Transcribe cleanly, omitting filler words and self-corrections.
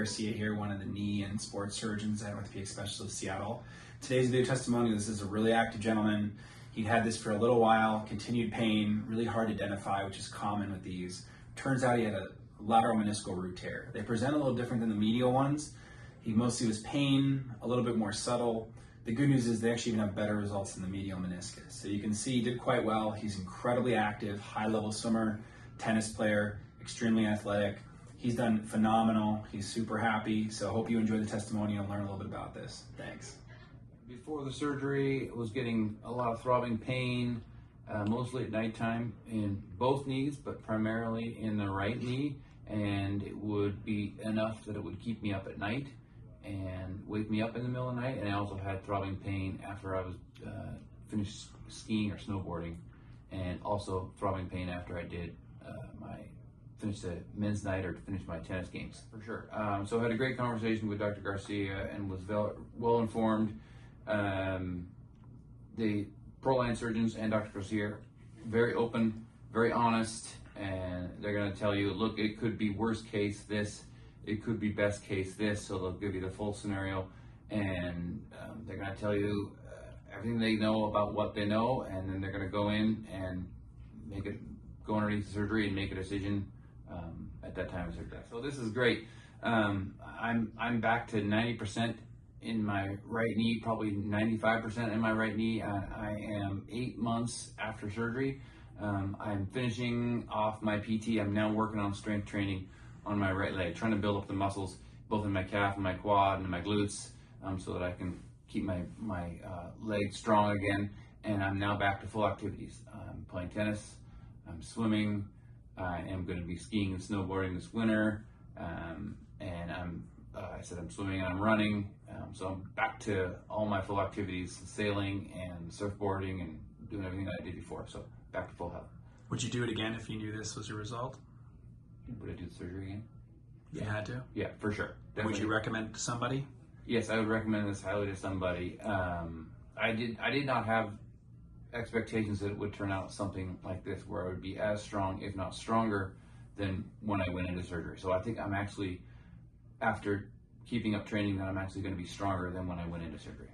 Garcia here, one of the knee and sports surgeons at Orthopedic Specialist of Seattle. Today's video testimonial. This is a really active gentleman. He'd had this for a little while, continued pain, really hard to identify, which is common with these. Turns out he had a lateral meniscal root tear. They present a little different than the medial ones. He mostly was pain, a little bit more subtle. The good news is they actually even have better results than the medial meniscus. So you can see he did quite well. He's incredibly active, high-level swimmer, tennis player, extremely athletic. He's done phenomenal. He's super happy. So I hope you enjoy the testimonial and learn a little bit about this. Thanks. Before the surgery, I was getting a lot of throbbing pain, mostly at nighttime in both knees, but primarily in the right knee. And it would be enough that it would keep me up at night and wake me up in the middle of the night. And I also had throbbing pain after I was finished skiing or snowboarding, and also throbbing pain after I did finish the men's night or to finish my tennis games, for sure. So I had a great conversation with Dr. Garcia and was well informed. The pro-line surgeons and Dr. Garcia, very open, very honest, and they're going to tell you, look, it could be worst case this, it could be best case this, so they'll give you the full scenario, and they're going to tell you everything they know about what they know, and then they're going to go in and go underneath the surgery and make a decision at that time of surgery. So this is great. I'm back to 90% in my right knee, probably 95% in my right knee. I am 8 months after surgery. I'm finishing off my PT. I'm now working on strength training on my right leg, trying to build up the muscles both in my calf and my quad and my glutes, so that I can keep my leg strong again. And I'm now back to full activities. I'm playing tennis, I'm swimming, I am going to be skiing and snowboarding this winter, and I said I'm swimming and I'm running, so I'm back to all my full activities, sailing and surfboarding and doing everything that I did before, so back to full health. Would you do it again if you knew this was your result? Would I do the surgery again? You had to? Yeah, for sure. Definitely. Would you recommend it to somebody? Yes, I would recommend this highly to somebody. I did not have expectations that it would turn out something like this, where I would be as strong, if not stronger, than when I went into surgery. So I think I'm actually, after keeping up training, that I'm actually going to be stronger than when I went into surgery.